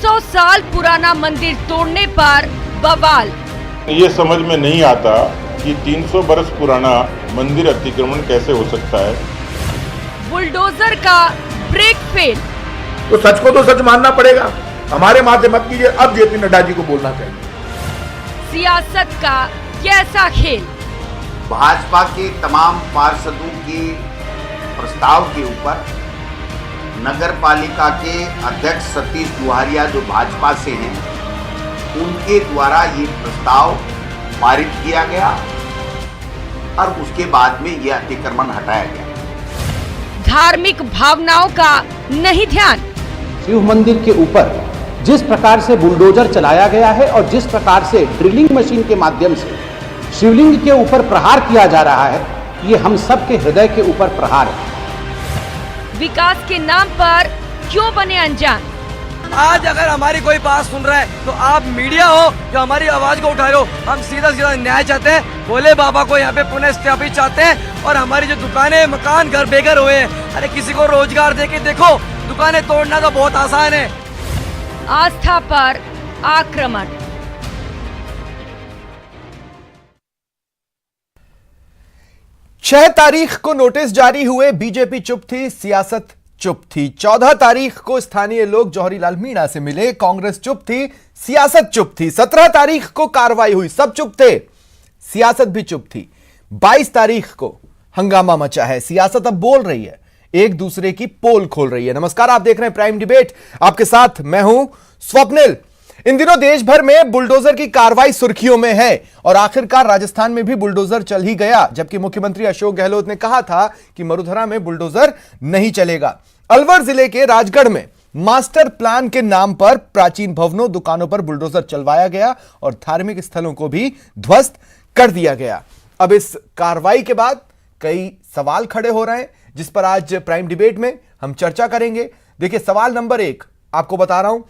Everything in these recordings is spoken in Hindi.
300 साल पुराना मंदिर तोड़ने पर बवाल। ये समझ में नहीं आता कि 300 बरस पुराना मंदिर अतिक्रमण कैसे हो सकता है। बुलडोजर का ब्रेक फेल। तो सच को तो सच मानना पड़ेगा। हमारे माथे मत कीजिए, अब जेपी नड्डा जी को बोलना चाहिए। सियासत का कैसा खेल। भाजपा के तमाम पार्षदों के प्रस्ताव के ऊपर नगर पालिका के अध्यक्ष सतीश दुहारिया जो भाजपा से हैं, उनके द्वारा ये प्रस्ताव पारित किया गया और उसके बाद में ये अतिक्रमण हटाया गया। धार्मिक भावनाओं का नहीं ध्यान। शिव मंदिर के ऊपर जिस प्रकार से बुलडोजर चलाया गया है और जिस प्रकार से ड्रिलिंग मशीन के माध्यम से शिवलिंग के ऊपर प्रहार किया जा रहा है, ये हम सब के हृदय के ऊपर प्रहार है। विकास के नाम पर क्यों बने अनजान। आज अगर हमारी कोई बात सुन रहा है तो आप मीडिया हो जो हमारी आवाज को उठा रहे हो। हम सीधा सीधा न्याय चाहते हैं, भोले बाबा को यहाँ पे पुनः स्थापित चाहते हैं और हमारी जो दुकानें, मकान, घर बेघर हुए हैं, अरे किसी को रोजगार दे के देखो। दुकानें तोड़ना तो बहुत आसान है। आस्था पर आक्रमण। छह तारीख को नोटिस जारी हुए, बीजेपी चुप थी, सियासत चुप थी। 14 तारीख को स्थानीय लोग जौहरीलाल मीणा से मिले, कांग्रेस चुप थी, सियासत चुप थी। 17 तारीख को कार्रवाई हुई, सब चुप थे, सियासत भी चुप थी। 22 तारीख को हंगामा मचा है, सियासत अब बोल रही है, एक दूसरे की पोल खोल रही है। नमस्कार, आप देख रहे हैं प्राइम डिबेट, आपके साथ मैं हूं स्वप्निल। इन दिनों देश भर में बुलडोजर की कार्रवाई सुर्खियों में है और आखिरकार राजस्थान में भी बुलडोजर चल ही गया, जबकि मुख्यमंत्री अशोक गहलोत ने कहा था कि मरुधरा में बुलडोजर नहीं चलेगा। अलवर जिले के राजगढ़ में मास्टर प्लान के नाम पर प्राचीन भवनों, दुकानों पर बुलडोजर चलवाया गया और धार्मिक स्थलों को भी ध्वस्त कर दिया गया। अब इस कार्रवाई के बाद कई सवाल खड़े हो रहे हैं, जिस पर आज प्राइम डिबेट में हम चर्चा करेंगे। देखिए, सवाल नंबर 1 आपको बता रहा हूं,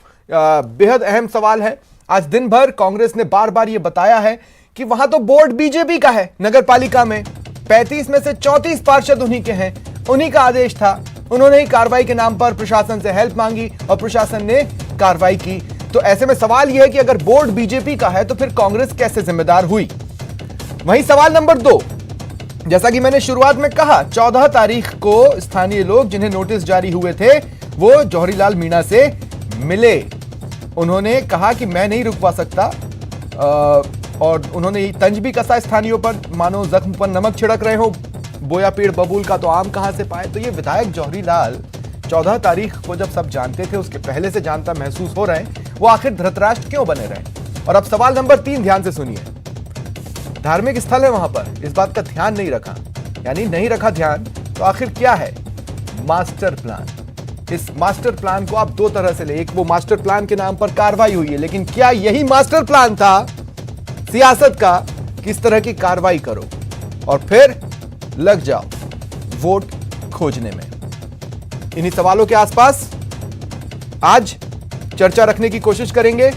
बेहद अहम सवाल है। आज दिन भर कांग्रेस ने बार बार यह बताया है कि वहां तो बोर्ड बीजेपी का है, नगर पालिका में 35 में से 34 पार्षद उन्हीं के हैं, उन्हीं का आदेश था। उन्होंने ही कार्रवाई के नाम पर प्रशासन से हेल्प मांगी और प्रशासन ने कार्रवाई की। तो ऐसे में सवाल यह है कि अगर बोर्ड बीजेपी का है तो फिर कांग्रेस कैसे जिम्मेदार हुई। वहीं सवाल नंबर 2, जैसा कि मैंने शुरुआत में कहा, 14 तारीख को स्थानीय लोग जिन्हें नोटिस जारी हुए थे वो जौहरीलाल मीणा से मिले। उन्होंने कहा कि मैं नहीं रुकवा सकता और उन्होंने तंज भी कसा स्थानीयों पर, मानो जख्म पर नमक छिड़क रहे हो। बोया पेड़ बबूल का तो आम कहां से पाए। तो ये विधायक जौहरीलाल 14 तारीख को जब सब जानते थे, उसके पहले से जानता महसूस हो रहे हैं, वो आखिर धृतराष्ट्र क्यों बने रहे। और अब सवाल नंबर 3 ध्यान से सुनिए। धार्मिक स्थल है वहां पर, इस बात का ध्यान नहीं रखा, यानी नहीं रखा ध्यान, तो आखिर क्या है मास्टर प्लान। इस मास्टर प्लान को आप 2 तरह से ले। एक, वो मास्टर प्लान के नाम पर कार्रवाई हुई है, लेकिन क्या यही मास्टर प्लान था सियासत का, किस तरह की कार्रवाई करो और फिर लग जाओ वोट खोजने में। इन्हीं सवालों के आसपास आज चर्चा रखने की कोशिश करेंगे।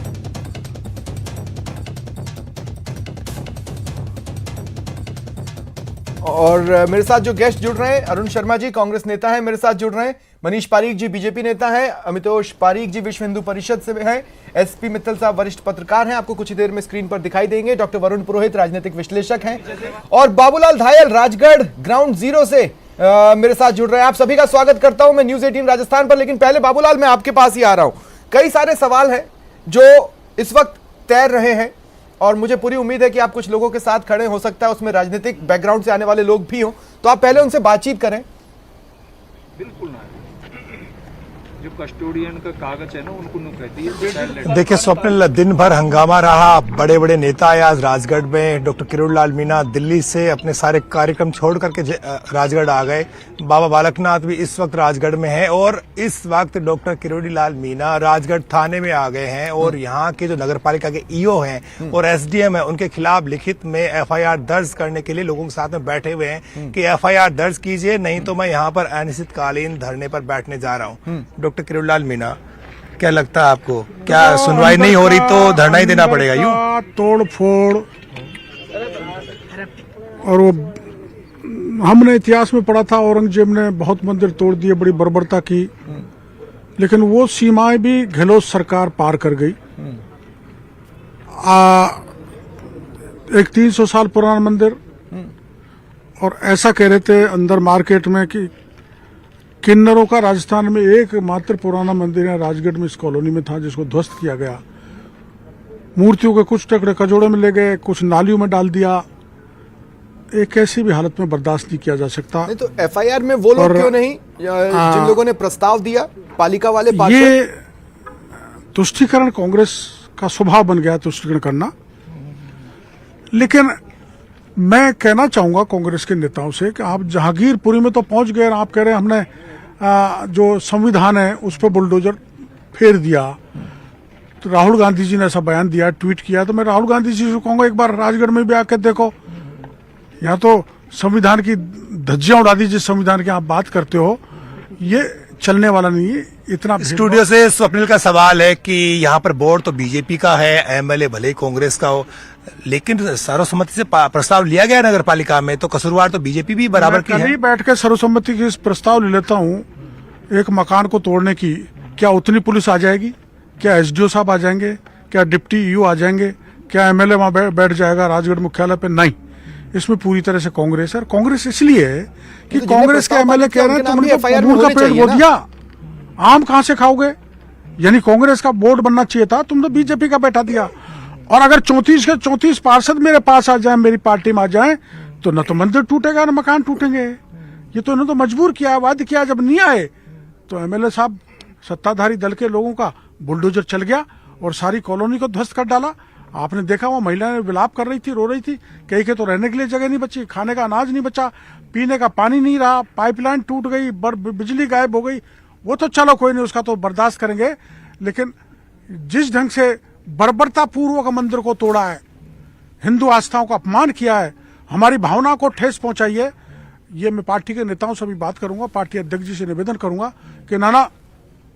और मेरे साथ जो गेस्ट जुड़ रहे हैं, अरुण शर्मा जी कांग्रेस नेता हैं, मेरे साथ जुड़ रहे हैं। मनीष पारीक जी बीजेपी नेता हैं, अमितोष पारीक जी विश्व हिंदू परिषद से हैं, एसपी मित्तल साहब वरिष्ठ पत्रकार हैं, आपको कुछ ही देर में स्क्रीन पर दिखाई देंगे। डॉक्टर वरुण पुरोहित राजनीतिक विश्लेषक हैं और बाबूलाल धायल राजगढ़ ग्राउंड जीरो से मेरे साथ जुड़ रहे हैं। आप सभी का स्वागत करता हूं मैं न्यूज 18 राजस्थान पर। लेकिन पहले बाबूलाल, मैं आपके पास ही आ रहा हूं। कई सारे सवाल हैं जो इस वक्त तैर रहे हैं और मुझे पूरी उम्मीद है कि आप कुछ लोगों के साथ खड़े, हो सकता है उसमें राजनीतिक बैकग्राउंड से आने वाले लोग भी हों, तो आप पहले उनसे बातचीत करें। बिल्कुल ना, जो कस्टोडियन का कागज है ना, उनको कहती है। देखिए स्वप्निल, दिन भर हंगामा रहा, बड़े बड़े नेता आए आज राजगढ़ में। डॉक्टर किरोड़ीलाल मीणा दिल्ली से अपने सारे कार्यक्रम छोड़ करके राजगढ़ आ गए। बाबा बालकनाथ भी इस वक्त राजगढ़ में है और इस वक्त डॉक्टर किरोड़ीलाल मीणा राजगढ़ थाने में आ गए हैं और यहाँ के जो नगर पालिका के ईओ हैं और एसडीएम है, उनके खिलाफ लिखित में एफआईआर दर्ज करने के लिए लोगों के साथ में बैठे हुए हैं कि एफआईआर दर्ज कीजिए, नहीं तो मैं यहाँ पर अनिश्चितकालीन धरने पर बैठने जा रहा हूँ। डॉक्टर किरोड़ीलाल मीणा, क्या लगता है आपको, क्या सुनवाई नहीं हो रही तो धरना ही देना पड़ेगा? यूं तोड़ फोड़, और वो हमने इतिहास में पढ़ा था, औरंगजेब ने बहुत मंदिर तोड़ दिए, बड़ी बर्बरता की। लेकिन वो सीमाएं भी गहलोत सरकार पार कर गई। एक 300 साल पुराना मंदिर, और ऐसा कह रहे थे अंदर मार्केट में कि किन्नरों का राजस्थान में एकमात्र पुराना मंदिर है राजगढ़ में, इस कॉलोनी में था, जिसको ध्वस्त किया गया। मूर्तियों के कुछ टुकड़े कचौड़े में ले गए, कुछ नालियों में डाल दिया। एक कैसी भी हालत में बर्दाश्त नहीं किया जा सकता। नहीं तो एफआईआर में वो लोग क्यों नहीं जिन लोगों ने प्रस्ताव दिया, पालिका वाले पार्षद? ये तुष्टीकरण कांग्रेस का स्वभाव बन गया, तुष्टीकरण करना। लेकिन मैं कहना चाहूंगा कांग्रेस के नेताओं से कि आप जहांगीरपुरी में तो पहुंच गए, आप कह रहे हैं हमने जो संविधान है उस पर बुलडोजर फेर दिया। तो राहुल गांधी जी ने ऐसा बयान दिया, ट्वीट किया, तो मैं राहुल गांधी जी से कहूंगा एक बार राजगढ़ में भी आकर देखो। यहाँ तो संविधान की धज्जियां उड़ा दी, जिस संविधान की आप बात करते हो ये चलने वाला नहीं है। इतना स्टूडियो से स्वप्निल का सवाल है कि यहाँ पर बोर्ड तो बीजेपी का है, एमएलए भले ही कांग्रेस का हो, लेकिन सर्वसम्मति से प्रस्ताव लिया गया नगर पालिका में, तो कसूरवार तो बीजेपी भी बराबर की है। बैठ के सर्वसम्मति की प्रस्ताव ले लेता हूँ एक मकान को तोड़ने की, क्या उतनी पुलिस आ जाएगी? क्या एसडीओ साहब आ जाएंगे? क्या डिप्टी ईओ आ जाएंगे? क्या एमएलए वहां बैठ जाएगा राजगढ़ मुख्यालय पे? नहीं, इसमें पूरी तरह से कांग्रेस है। और कांग्रेस इसलिए है कि कांग्रेस के एमएलए कह रहे हैं तुमने तो अमूल का पेड़ बो दिया, आम कहां से खाओगे? यानी कांग्रेस का बोर्ड बनना चाहिए था, तुम तो बीजेपी का बैठा दिया। और अगर 34 के 34 पार्षद मेरे पास आ जाए, मेरी पार्टी में आ जाए, तो न तो मंदिर टूटेगा न मकान टूटेंगे। ये तो इन्होंने तो मजबूर किया, वाद किया। जब नहीं आए तो एमएलए साहब, सत्ताधारी दल के लोगों का बुलडोजर चल गया और सारी कॉलोनी को ध्वस्त कर डाला। आपने देखा वो महिलाएं विलाप कर रही थी, रो रही थी, कहीं के तो रहने के लिए जगह नहीं बची, खाने का अनाज नहीं बचा, पीने का पानी नहीं रहा, पाइपलाइन टूट गई, बिजली गायब हो गई। वो तो चलो कोई नहीं, उसका तो बर्दाश्त करेंगे। लेकिन जिस ढंग से बर्बरता पूर्वक मंदिर को तोड़ा है, हिंदू आस्थाओं का अपमान किया है, हमारी भावना को ठेस पहुंचाई है, ये मैं पार्टी के नेताओं से भी बात करूंगा, पार्टी अध्यक्ष जी से निवेदन करूंगा कि नाना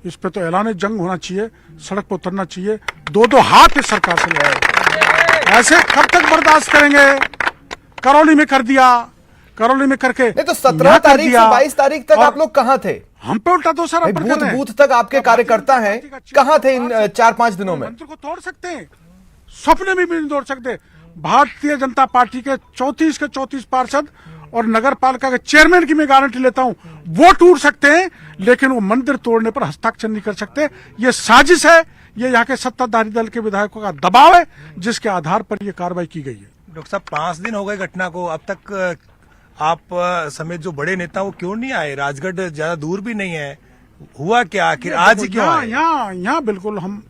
इस पे तो ऐलान जंग होना चाहिए, सड़क पर उतरना चाहिए, दो हाथ इस सरकार से लगाए। ऐसे कब तक बर्दाश्त करेंगे? करौली में कर दिया, करौली में करके नहीं तो 17 तारीख से 22 तारीख तक आप लोग कहां थे? हम पे उल्टा दोष बूथ तक आपके कार्यकर्ता हैं, कहां थे इन 4-5 दिनों में? मंदिर को तोड़ सकते हैं, सपने में भी नहीं तोड़ सकते। भारतीय जनता पार्टी के 34 के 34 पार्षद और नगर पालिका के चेयरमैन की मैं गारंटी लेता हूं, वो टूट सकते हैं, लेकिन वो मंदिर तोड़ने पर हस्ताक्षर नहीं कर सकते। ये साजिश है, ये यहाँ के सत्ताधारी दल के विधायकों का दबाव है, जिसके आधार पर यह कार्रवाई की गई है। डॉक्टर साहब, 5 दिन हो गए घटना को, अब तक आप समेत जो बड़े नेता वो क्यों नहीं आए? राजगढ़ ज्यादा दूर भी नहीं है, हुआ क्या आखिर? आज ही क्यों आए? यहाँ बिल्कुल हम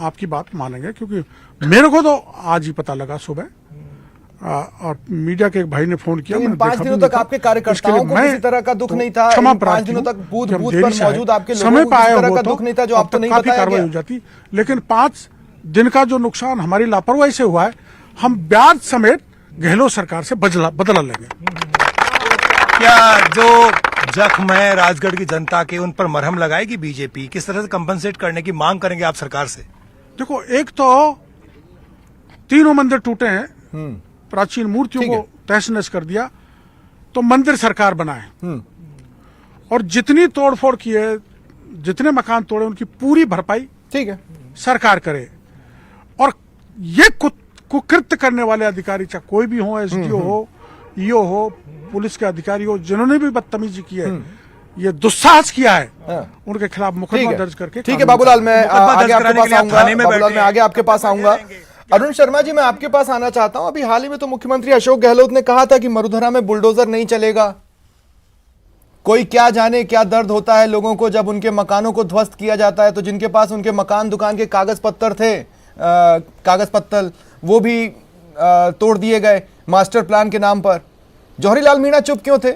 आपकी बात मानेंगे, क्योंकि मेरे को तो आज ही पता लगा सुबह, और मीडिया के एक भाई ने फोन किया। 5 दिनों तक आपके कार्यकर्ताओं को किसी तरह का दुख नहीं था? 5 दिनों तक बूथ पर मौजूद आपके लोगों को किसी तरह का दुख नहीं था जो आपको नहीं बताया गया? हो जाती, लेकिन 5 दिन का जो नुकसान हमारी लापरवाही से हुआ है, हम ब्याज समेत गहलोत सरकार से बदला लेंगे। क्या जो जख्म है राजगढ़ की जनता के, उन पर मरहम लगाएगी बीजेपी? किस तरह से कंपनसेट करने की मांग करेंगे आप सरकार से? देखो, एक तो तीनों मंदिर टूटे हैं, प्राचीन मूर्तियों को तहस नहस कर दिया, तो मंदिर सरकार बनाए, और जितनी तोड़फोड़ की है, जितने मकान तोड़े, उनकी पूरी भरपाई ठीक है सरकार करे। और ये कुकृत्य करने वाले अधिकारी, चाहे कोई भी हो, एसडीओ हो, ईओ हो, पुलिस के अधिकारी हो, जिन्होंने भी बदतमीजी की है, ये दुस्साहस किया है, उनके खिलाफ मुकदमा दर्ज करके। ठीक है बाबूलाल, मैं आगे आपके पास आऊंगा। बाबूलाल, मैं आगे आपके पास आऊंगा। अरुण शर्मा जी, मैं आपके पास आना चाहता हूं। अभी हाल ही में तो मुख्यमंत्री अशोक गहलोत ने कहा था कि मरुधरा में बुलडोजर नहीं चलेगा। कोई क्या जाने क्या दर्द होता है लोगों को जब उनके मकानों को ध्वस्त किया जाता है, तो जिनके पास उनके मकान दुकान के कागज पत्तर थे, कागज पत्तर, वो भी तोड़ दिए गए मास्टर प्लान के नाम पर। जौहरी लाल मीणा चुप क्यों थे?